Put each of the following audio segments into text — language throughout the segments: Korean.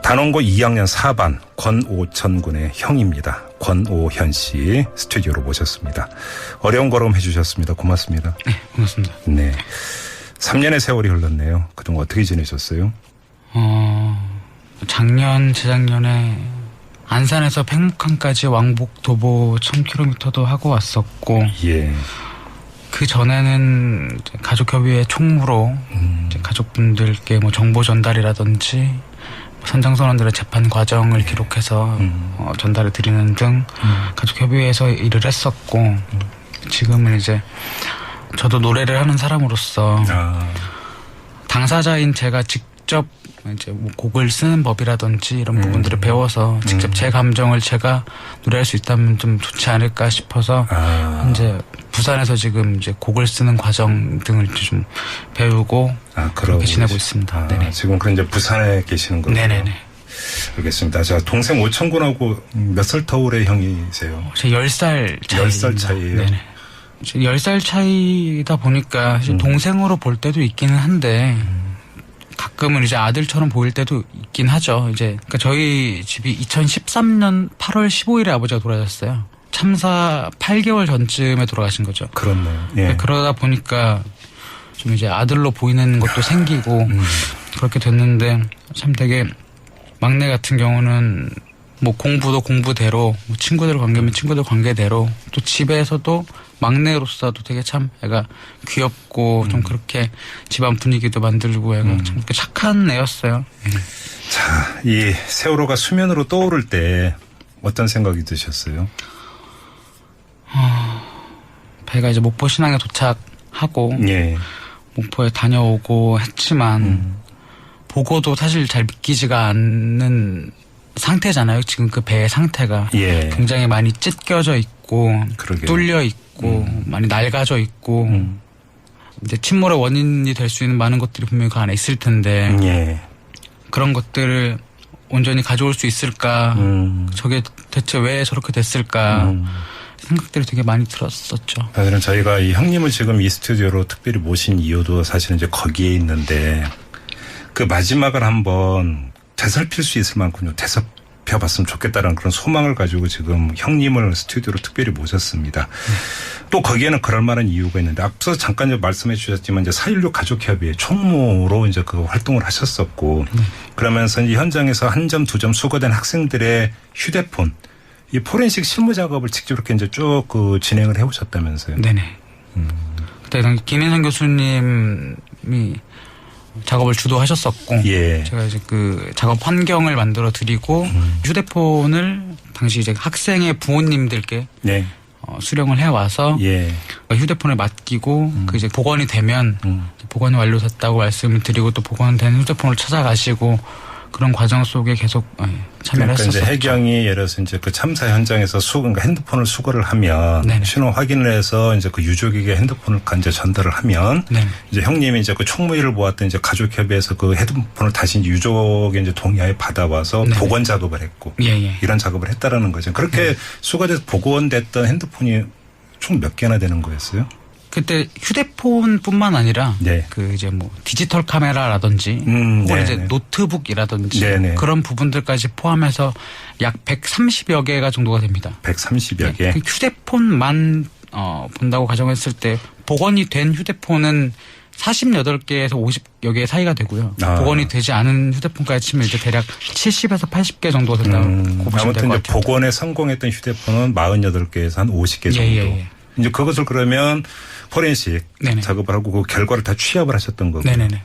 단원고 2학년 4반 권오천 군의 형입니다. 권오현 씨 스튜디오로 모셨습니다. 어려운 걸음 해주셨습니다. 고맙습니다. 네, 고맙습니다. 네, 3년의 세월이 흘렀네요. 그동안 어떻게 지내셨어요? 작년, 재작년에 안산에서 팽목항까지 왕복 도보 1000km도 하고 왔었고, 예. 그 전에는 가족협의회 총무로 이제 가족분들께 뭐 정보 전달이라든지 선장선원들의 재판 과정을 기록해서 전달을 드리는 등 가족협의회에서 일을 했었고, 지금은 이제 저도 노래를 하는 사람으로서 당사자인 제가 직접 이제 뭐 곡을 쓰는 법이라든지 이런 부분들을 배워서 직접 제 감정을 제가 노래할 수 있다면 좀 좋지 않을까 싶어서 현재 부산에서 지금 이제 곡을 쓰는 과정 등을 좀 배우고 그렇게 지내고 있습니다. 네네. 지금 그럼 이제 부산에 계시는 거군요. 네네네. 알겠습니다. 자, 동생 오천군하고 몇 살 터울의 형이세요? 제 10살 차이. 10살 차이예요? 네네. 10살 차이다 보니까 사실 동생으로 볼 때도 있기는 한데 가끔은 이제 아들처럼 보일 때도 있긴 하죠. 이제 그러니까 저희 집이 2013년 8월 15일에 아버지가 돌아가셨어요. 참사 8개월 전쯤에 돌아가신 거죠. 그렇네요. 예. 그러니까 그러다 보니까 좀 이제 아들로 보이는 것도 생기고 그렇게 됐는데, 참 되게 막내 같은 경우는 뭐 공부도 공부대로, 뭐 친구들 관계면 친구들 관계대로, 또 집에서도 막내로서도 되게 참 애가 귀엽고 좀 그렇게 집안 분위기도 만들고 애가 참 그렇게 착한 애였어요. 자, 이 세월호가 수면으로 떠오를 때 어떤 생각이 드셨어요? 배가 이제 목포 신항에 도착하고 예. 목포에 다녀오고 했지만 보고도 사실 잘 믿기지가 않는 상태잖아요. 지금 그 배의 상태가 예. 굉장히 많이 찢겨져 있고 그러게요. 뚫려 있고 많이 낡아져 있고 이제 침몰의 원인이 될 수 있는 많은 것들이 분명히 그 안에 있을 텐데 예. 그런 것들을 온전히 가져올 수 있을까? 저게 대체 왜 저렇게 됐을까? 생각들이 되게 많이 들었었죠. 사실은 저희가 이 형님을 지금 이 스튜디오로 특별히 모신 이유도 사실은 이제 거기에 있는데, 그 마지막을 한번 되살필 수 있을 만큼 되살펴봤으면 좋겠다는 그런 소망을 가지고 지금 형님을 스튜디오로 특별히 모셨습니다. 또 거기에는 그럴 만한 이유가 있는데, 앞서 잠깐 말씀해 주셨지만 이제 4.16 가족협의회 총무로 이제 그 활동을 하셨었고, 그러면서 이 현장에서 한 점, 두 점 수거된 학생들의 휴대폰, 이 포렌식 실무 작업을 직접 이렇게 이제 쭉 그 진행을 해 오셨다면서요? 네네. 그때 김인선 교수님이 작업을 주도하셨었고, 예. 제가 이제 그 작업 환경을 만들어 드리고, 휴대폰을 당시 이제 학생의 부모님들께 네. 수령을 해 와서 예. 휴대폰을 맡기고 그 이제 복원이 되면 복원이 완료됐다고 말씀을 드리고 또 복원된 휴대폰을 찾아가시고 그런 과정 속에 계속 참여를 그러니까 했었죠. 이제 해경이 예를 들어서 이제 그 참사 현장에서 그러니까 핸드폰을 수거를 하면 네네. 신호 확인을 해서 이제 그 유족에게 핸드폰을 이제 전달을 하면 네. 이제 형님이 이제 그 총무일을 보았던 이제 가족협의회에서 그 핸드폰을 다시 유족의 이제 동의하에 받아와서 네네. 복원 작업을 했고 예. 이런 작업을 했다라는 거죠. 그렇게 수거돼서 복원됐던 핸드폰이 총 몇 개나 되는 거였어요? 그때 휴대폰뿐만 아니라 네. 그 이제 뭐 디지털 카메라라든지 혹은 네네. 이제 노트북이라든지 네네. 그런 부분들까지 포함해서 약 130여 개가 정도가 됩니다. 130여 개. 그 휴대폰만 본다고 가정했을 때 복원이 된 휴대폰은 48개에서 50여 개 사이가 되고요. 복원이 되지 않은 휴대폰까지 치면 이제 대략 70에서 80개 정도가 된다고 보시면 될 것 아무튼 이제 같아요. 복원에 성공했던 휴대폰은 48개에서 한 50개 정도. 예. 이제 그것을 그러면 포렌식 네네. 작업을 하고 그 결과를 다 취합을 하셨던 거고. 네네네.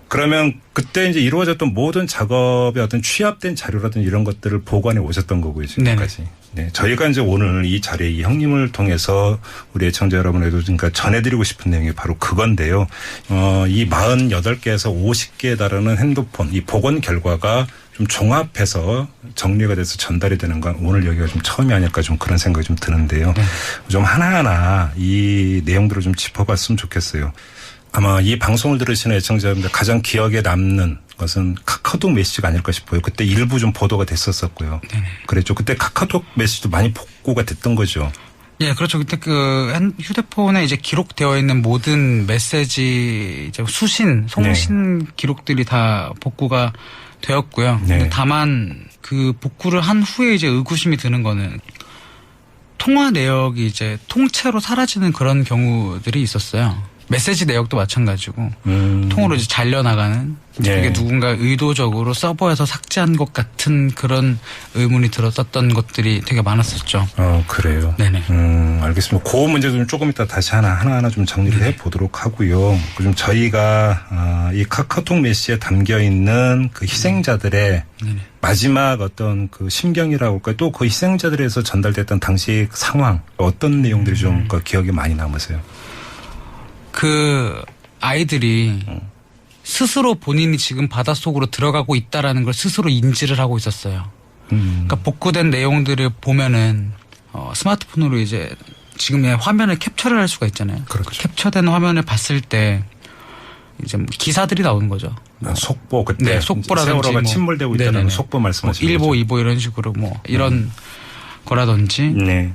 그러면 그때 이제 이루어졌던 모든 작업의 어떤 취합된 자료라든지 이런 것들을 보관해 오셨던 거고요, 지금까지. 네. 저희가 이제 오늘 이 자리에 이 형님을 통해서 우리 애청자 여러분에도 그러니까 전해드리고 싶은 내용이 바로 그건데요. 이 48개에서 50개에 달하는 핸드폰, 이 복원 결과가 좀 종합해서 정리가 돼서 전달이 되는 건 오늘 여기가 좀 처음이 아닐까 좀 그런 생각이 좀 드는데요. 좀 하나하나 이 내용들을 좀 짚어봤으면 좋겠어요. 아마 이 방송을 들으시는 애청자분들 가장 기억에 남는 것은 카카오톡 메시지가 아닐까 싶어요. 그때 일부 좀 보도가 됐었었고요. 그랬죠. 그때 카카오톡 메시지도 많이 복구가 됐던 거죠. 예, 그렇죠. 그때 그 휴대폰에 이제 기록되어 있는 모든 메시지, 이제 수신, 송신 기록들이 다 복구가 되었고요. 네. 근데 다만 그 복구를 한 후에 이제 의구심이 드는 거는 통화 내역이 이제 통째로 사라지는 그런 경우들이 있었어요. 메시지 내역도 마찬가지고 통으로 이제 잘려나가는 네. 이게 누군가 의도적으로 서버에서 삭제한 것 같은 그런 의문이 들었었던 것들이 되게 많았었죠. 그래요. 네네. 알겠습니다. 그 문제 좀 조금 이따 다시 하나하나 좀 정리를 해 보도록 하고요. 좀 저희가 이 카카오톡 메시지에 담겨 있는 그 희생자들의 마지막 어떤 그 심경이라고 할까요? 또 그 희생자들에서 전달됐던 당시 상황 어떤 내용들이 좀 그 기억에 많이 남으세요? 그 아이들이 스스로 본인이 지금 바닷속으로 들어가고 있다라는 걸 스스로 인지를 하고 있었어요. 그러니까 복구된 내용들을 보면은 스마트폰으로 이제 지금의 화면을 캡처를 할 수가 있잖아요. 그렇죠. 캡처된 화면을 봤을 때 이제 뭐 기사들이 나오는 거죠. 속보 그때 네, 속보라든지 세월호가 뭐 침몰되고 있다는 네네네. 속보 말씀하시는 뭐 거죠. 1보, 2보 이런 식으로 뭐 이런 거라든지. 네.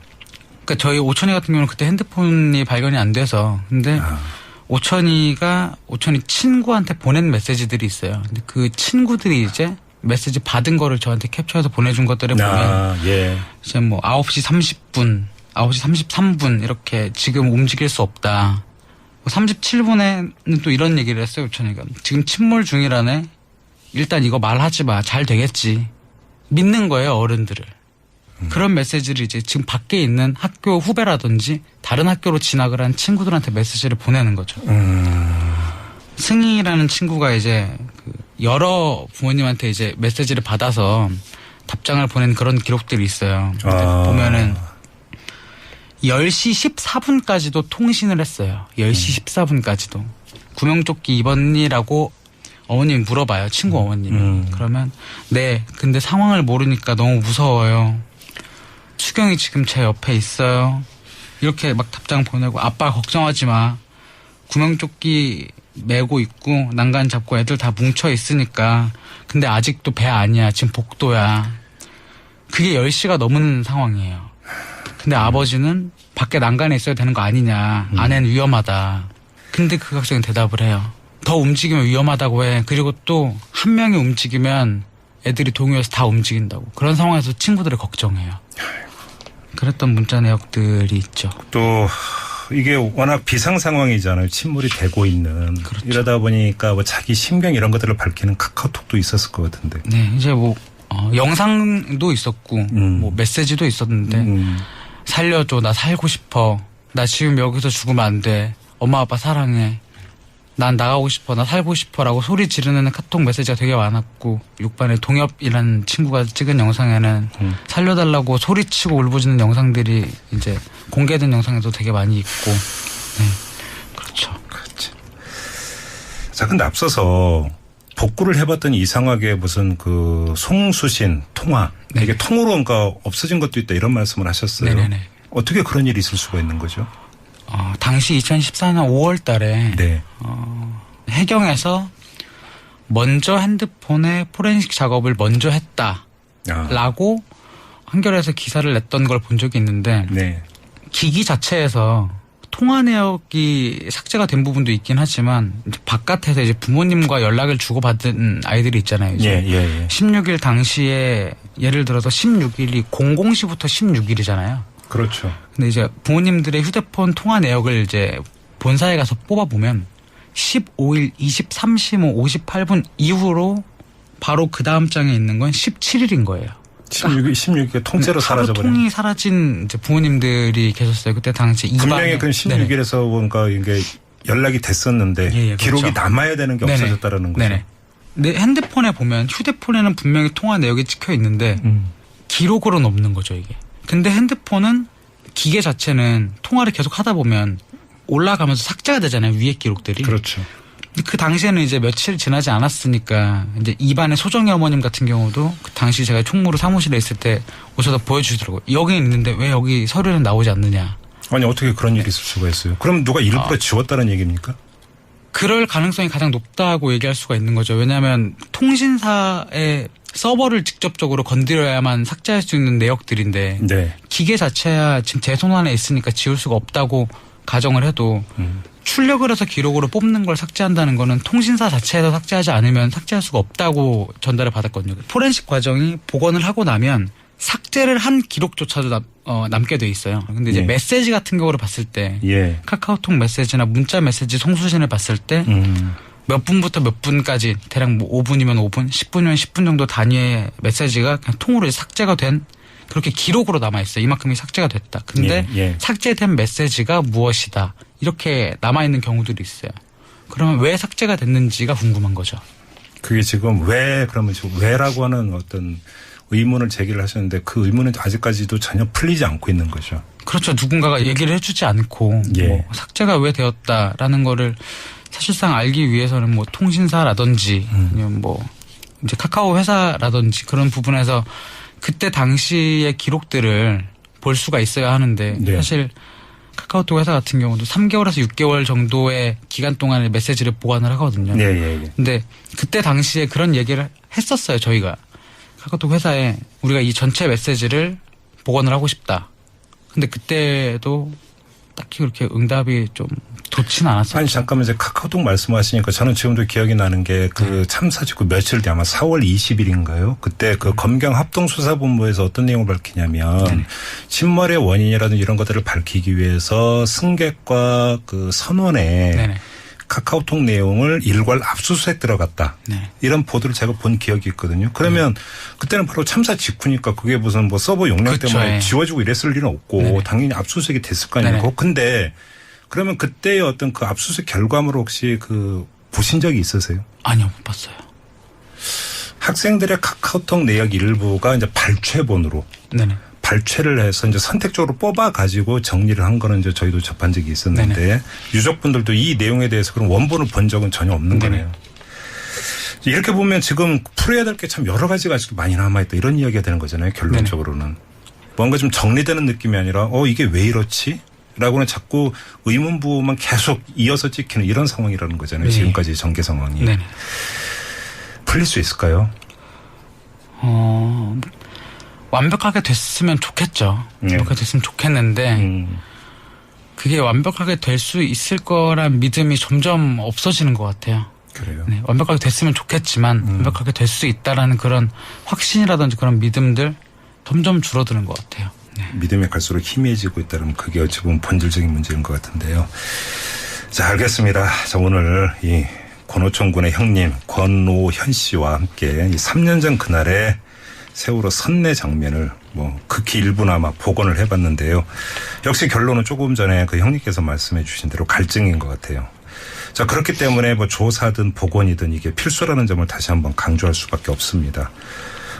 그러니까 저희 오천이 같은 경우는 그때 핸드폰이 발견이 안 돼서 근데 오천이 친구한테 보낸 메시지들이 있어요. 근데 그 친구들이 이제 메시지 받은 거를 저한테 캡처해서 보내준 것들을 보면 예. 이제 뭐 9시 30분, 9시 33분 이렇게 지금 움직일 수 없다. 37분에는 또 이런 얘기를 했어요. 오천이가. 지금 침몰 중이라네. 일단 이거 말하지 마. 잘 되겠지. 믿는 거예요. 어른들을. 그런 메시지를 이제 지금 밖에 있는 학교 후배라든지 다른 학교로 진학을 한 친구들한테 메시지를 보내는 거죠. 승희라는 친구가 이제 그 여러 부모님한테 이제 메시지를 받아서 답장을 보낸 그런 기록들이 있어요. 보면은 10시 14분까지도 통신을 했어요. 10시 14분까지도. 구명조끼 입었니라고 어머님이 물어봐요. 친구 어머님이. 그러면 네. 근데 상황을 모르니까 너무 무서워요. 수경이 지금 제 옆에 있어요. 이렇게 막 답장 보내고 아빠 걱정하지 마. 구명조끼 메고 있고 난간 잡고 애들 다 뭉쳐 있으니까. 근데 아직도 배 아니야. 지금 복도야. 그게 10시가 넘은 상황이에요. 근데 아버지는 밖에 난간에 있어야 되는 거 아니냐. 안에는 위험하다. 근데 그 학생은 대답을 해요. 더 움직이면 위험하다고 해. 그리고 또 한 명이 움직이면 애들이 동요해서 다 움직인다고. 그런 상황에서 친구들을 걱정해요. 그랬던 문자 내역들이 있죠. 또 이게 워낙 비상 상황이잖아요. 침몰이 되고 있는. 그렇죠. 이러다 보니까 뭐 자기 심경 이런 것들을 밝히는 카카오톡도 있었을 것 같은데. 네, 이제 뭐 영상도 있었고 뭐 메시지도 있었는데 살려줘. 나 살고 싶어. 나 지금 여기서 죽으면 안 돼. 엄마 아빠 사랑해. 난 나가고 싶어. 나 살고 싶어라고 소리 지르는 카톡 메시지가 되게 많았고 6반에 동엽이라는 친구가 찍은 영상에는 살려달라고 소리치고 울부짖는 영상들이 이제 공개된 영상에도 되게 많이 있고 네, 그렇죠. 자, 근데 앞서서 복구를 해봤더니 이상하게 무슨 그 송수신 통화 네. 이게 통으로 뭔가 없어진 것도 있다 이런 말씀을 하셨어요. 네네네. 어떻게 그런 일이 있을 수가 있는 거죠? 당시 2014년 5월 달에 네. 해경에서 먼저 핸드폰에 포렌식 작업을 먼저 했다라고 한겨레에서 기사를 냈던 걸 본 적이 있는데 네. 기기 자체에서 통화 내역이 삭제가 된 부분도 있긴 하지만 이제 바깥에서 이제 부모님과 연락을 주고받은 아이들이 있잖아요. 이제 예. 16일 당시에 예를 들어서 16일이 00시부터 16일이잖아요. 그렇죠. 근데 이제 부모님들의 휴대폰 통화 내역을 이제 본사에 가서 뽑아보면 15일, 23시, 뭐 58분 이후로 바로 그 다음 장에 있는 건 17일인 거예요. 16일 통째로 사라져버린. 통이 사라진 이제 부모님들이 계셨어요. 그때 당시 분명히 그 16일에서 뭔가 이게 연락이 됐었는데 예, 기록이 그렇죠. 남아야 되는 게 없어졌다라는 거죠. 네네. 내 핸드폰에 보면 휴대폰에는 분명히 통화 내역이 찍혀 있는데 기록으로는 없는 거죠 이게. 근데 핸드폰은 기계 자체는 통화를 계속 하다 보면 올라가면서 삭제가 되잖아요. 위에 기록들이. 그렇죠. 그 당시에는 이제 며칠 지나지 않았으니까 이제 입안의 소정이 어머님 같은 경우도 그 당시 제가 총무로 사무실에 있을 때 오셔서 보여주시더라고요. 여기는 있는데 왜 여기 서류는 나오지 않느냐. 아니 어떻게 그런 일이 있을 수가 있어요. 그럼 누가 일부러 지웠다는 얘기입니까? 그럴 가능성이 가장 높다고 얘기할 수가 있는 거죠. 왜냐하면 통신사의 서버를 직접적으로 건드려야만 삭제할 수 있는 내역들인데 네. 기계 자체야 지금 제 손 안에 있으니까 지울 수가 없다고 가정을 해도 출력을 해서 기록으로 뽑는 걸 삭제한다는 거는 통신사 자체에서 삭제하지 않으면 삭제할 수가 없다고 전달을 받았거든요. 포렌식 과정이 복원을 하고 나면 삭제를 한 기록조차도 남게 돼 있어요. 근데 이제 예. 메시지 같은 경우를 봤을 때 예. 카카오톡 메시지나 문자 메시지 송수신을 봤을 때 몇 분부터 몇 분까지 대략 뭐 5분이면 5분, 10분이면 10분 정도 단위의 메시지가 그냥 통으로 삭제가 된 그렇게 기록으로 남아있어요. 이만큼이 삭제가 됐다. 근데 예. 삭제된 메시지가 무엇이다. 이렇게 남아있는 경우들이 있어요. 그러면 왜 삭제가 됐는지가 궁금한 거죠. 그게 지금 그러면 지금 왜라고 하는 어떤 의문을 제기를 하셨는데 그 의문은 아직까지도 전혀 풀리지 않고 있는 거죠. 그렇죠. 누군가가 얘기를 해주지 않고 예. 뭐 삭제가 왜 되었다라는 거를 사실상 알기 위해서는 뭐 통신사라든지 아니면 뭐 이제 카카오 회사라든지 그런 부분에서 그때 당시의 기록들을 볼 수가 있어야 하는데 네. 사실 카카오톡 회사 같은 경우도 3개월에서 6개월 정도의 기간 동안의 메시지를 보관을 하거든요. 예, 예, 예. 근데 그때 당시에 그런 얘기를 했었어요. 저희가 카카오톡 회사에 우리가 이 전체 메시지를 복원을 하고 싶다. 근데 그때도 딱히 그렇게 응답이 좀 좋지는 않았어요. 아니 잠깐만 이제 카카오톡 말씀하시니까 저는 지금도 기억이 나는 게 그 참사 직후 며칠 뒤 아마 4월 20일인가요? 그때 그 검경 합동수사본부에서 어떤 내용을 밝히냐면 침몰의 원인이라든 이런 것들을 밝히기 위해서 승객과 그 선원에 네네. 카카오톡 내용을 일괄 압수수색 들어갔다. 네. 이런 보도를 제가 본 기억이 있거든요. 그러면 그때는 바로 참사 직후니까 그게 무슨 뭐 서버 용량 그쵸, 때문에 예. 지워지고 이랬을 일은 없고 네네. 당연히 압수수색이 됐을 거 아니에요. 네네. 근데 그러면 그때의 어떤 그 압수수색 결과물을 혹시 그 보신 적이 있으세요? 아니요, 못 봤어요. 학생들의 카카오톡 내역 일부가 이제 발췌본으로 네네. 발췌를 해서 이제 선택적으로 뽑아 가지고 정리를 한 거는 이제 저희도 접한 적이 있었는데 네네. 유족분들도 이 내용에 대해서 그런 원본을 본 적은 전혀 없는 네네. 거네요. 이렇게 보면 지금 풀어야 될 게 참 여러 가지가 아직도 많이 남아있다 이런 이야기가 되는 거잖아요. 결론적으로는. 뭔가 좀 정리되는 느낌이 아니라 이게 왜 이렇지? 라고는 자꾸 의문부호만 계속 이어서 찍히는 이런 상황이라는 거잖아요. 네. 지금까지 전개 상황이. 네네. 풀릴 수 있을까요? 완벽하게 됐으면 좋겠죠. 완벽하게 됐으면 좋겠는데 그게 완벽하게 될 수 있을 거란 믿음이 점점 없어지는 것 같아요. 그래요. 네, 완벽하게 됐으면 좋겠지만 완벽하게 될 수 있다라는 그런 확신이라든지 그런 믿음들 점점 줄어드는 것 같아요. 네. 믿음이 갈수록 희미해지고 있다면 그게 어찌 보면 본질적인 문제인 것 같은데요. 자, 알겠습니다. 자, 오늘 이 권오총 군의 형님 권오현 씨와 함께 이 3년 전 그날의 세월호 선내 장면을 뭐 극히 일부나마 복원을 해봤는데요. 역시 결론은 조금 전에 그 형님께서 말씀해 주신 대로 갈증인 것 같아요. 자, 그렇기 때문에 뭐 조사든 복원이든 이게 필수라는 점을 다시 한번 강조할 수밖에 없습니다.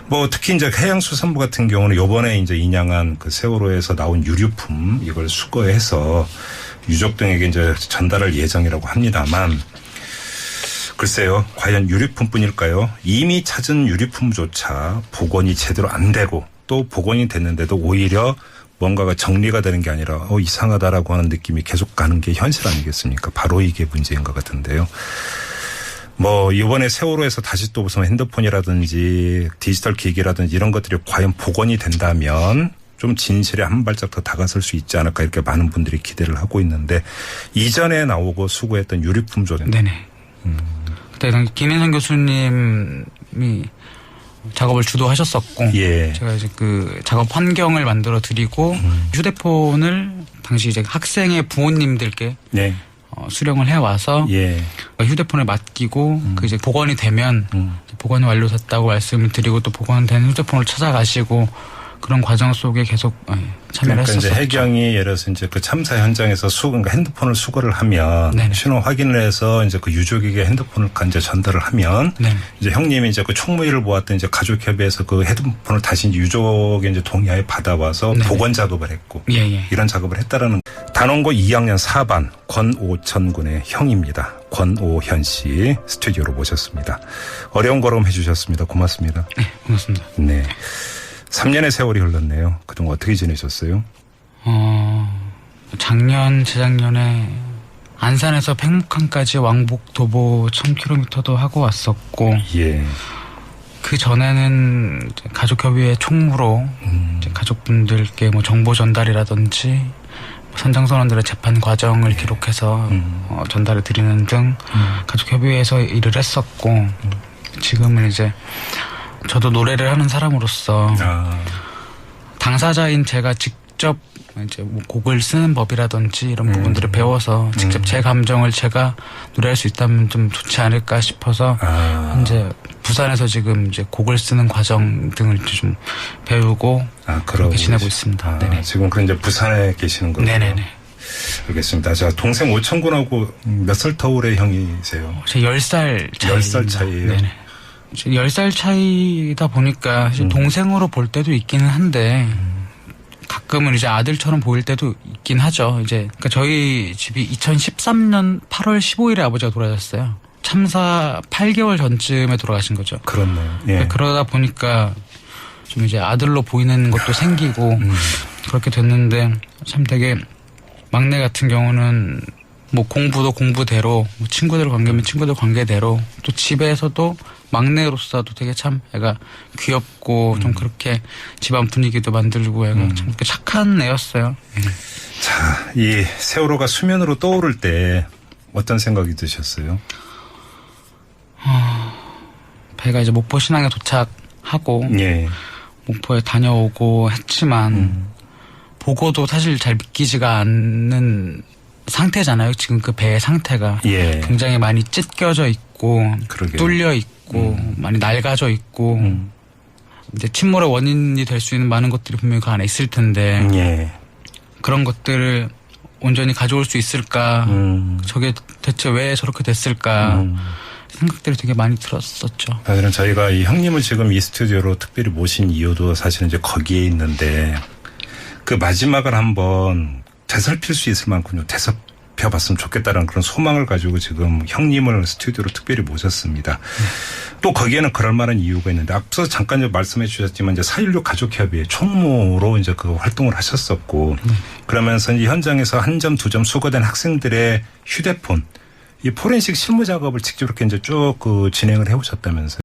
뭐 특히 이제 해양수산부 같은 경우는 요번에 이제 인양한 그 세월호에서 나온 유류품 이걸 수거해서 유족 등에게 이제 전달할 예정이라고 합니다만 글쎄요, 과연 유류품뿐일까요? 이미 찾은 유류품조차 복원이 제대로 안 되고 또 복원이 됐는데도 오히려 뭔가가 정리가 되는 게 아니라 이상하다라고 하는 느낌이 계속 가는 게 현실 아니겠습니까? 바로 이게 문제인 것 같은데요. 뭐 이번에 세월호에서 다시 또 무슨 핸드폰이라든지 디지털 기기라든지 이런 것들이 과연 복원이 된다면 좀 진실에 한 발짝 더 다가설 수 있지 않을까 이렇게 많은 분들이 기대를 하고 있는데 이전에 나오고 수거했던 유류품조는 네네. 그때 김인선 교수님이 작업을 주도하셨었고 예. 제가 이제 그 작업 환경을 만들어 드리고 휴대폰을 당시 이제 학생의 부모님들께 네. 수령을 해와서 예. 휴대폰을 맡기고 그 이제 복원이 되면 복원이 완료됐다고 말씀을 드리고 또 복원된 휴대폰을 찾아가시고 그런 과정 속에 계속 참여를 그러니까 했었죠. 이제 해경이 예를 들어서 이제 그 참사 현장에서 그러니까 핸드폰을 수거를 하면 네네. 신호 확인을 해서 이제 그 유족에게 핸드폰을 이제 전달을 하면 네. 이제 형님이 이제 그 총무일을 보았던 이제 가족협의회에서 그 핸드폰을 다시 유족의 이제 동의하에 받아와서 네네. 복원 작업을 했고 예. 이런 작업을 했다라는 단원고 2학년 4반 권오천 군의 형입니다. 권오현 씨 스튜디오로 모셨습니다. 어려운 걸음 해주셨습니다. 고맙습니다. 네, 고맙습니다. 네. 3년의 세월이 흘렀네요. 그동안 어떻게 지내셨어요? 작년, 재작년에 안산에서 팽목항까지 왕복 도보 1000km도 하고 왔었고, 예. 그 전에는 가족협의회 총무로 이제 가족분들께 뭐 정보 전달이라든지 선장선원들의 재판 과정을 기록해서 전달해 드리는 등 가족협의회에서 일을 했었고 지금은 이제 저도 노래를 하는 사람으로서 당사자인 제가 직접 이제 뭐 곡을 쓰는 법이라든지 이런 부분들을 배워서 직접 제 감정을 제가 노래할 수 있다면 좀 좋지 않을까 싶어서 현재 부산에서 지금 이제 곡을 쓰는 과정 등을 좀 배우고 그렇게 지내고 있습니다. 네네. 지금 그럼 이제 부산에 계시는 거예요? 네네네. 알겠습니다. 자, 동생 오천군하고 몇 살 터울의 형이세요? 제 10살 차이. 10살 차이예요? 네네. 10살 차이다 보니까 사실 동생으로 볼 때도 있기는 한데 가끔은 이제 아들처럼 보일 때도 있긴 하죠. 이제 그러니까 저희 집이 2013년 8월 15일에 아버지가 돌아가셨어요. 참사 8개월 전쯤에 돌아가신 거죠. 그렇네요. 예. 그러니까 그러다 보니까 좀 이제 아들로 보이는 것도 생기고 그렇게 됐는데 참 되게 막내 같은 경우는 뭐 공부도 공부대로 뭐 친구들 관계면 친구들 관계대로 또 집에서도 막내로서도 되게 참 애가 귀엽고 좀 그렇게 집안 분위기도 만들고 애가 참 그렇게 착한 애였어요. 자, 이 세월호가 수면으로 떠오를 때 어떤 생각이 드셨어요? 배가 이제 목포 신항에 도착하고 예. 목포에 다녀오고 했지만 보고도 사실 잘 믿기지가 않는 상태잖아요. 지금 그 배의 상태가 예. 굉장히 많이 찢겨져 있고 그러게요. 뚫려 있고 많이 낡아져 있고 이제 침몰의 원인이 될 수 있는 많은 것들이 분명히 그 안에 있을 텐데 예. 그런 것들을 온전히 가져올 수 있을까? 저게 대체 왜 저렇게 됐을까? 생각들이 되게 많이 들었었죠. 사실은 저희가 이 형님을 지금 이 스튜디오로 특별히 모신 이유도 사실은 이제 거기에 있는데 그 마지막을 한번 되살필 수 있을 만큼요. 되살펴봤으면 좋겠다는 그런 소망을 가지고 지금 형님을 스튜디오로 특별히 모셨습니다. 또 거기에는 그럴 만한 이유가 있는데 앞서 잠깐 좀 말씀해 주셨지만 이제 4.16 가족협의회 총무로 이제 그 활동을 하셨었고 그러면서 이제 현장에서 한 점, 두 점 수거된 학생들의 휴대폰 이 포렌식 실무 작업을 직접 이렇게 이제 쭉 그 진행을 해 오셨다면서요.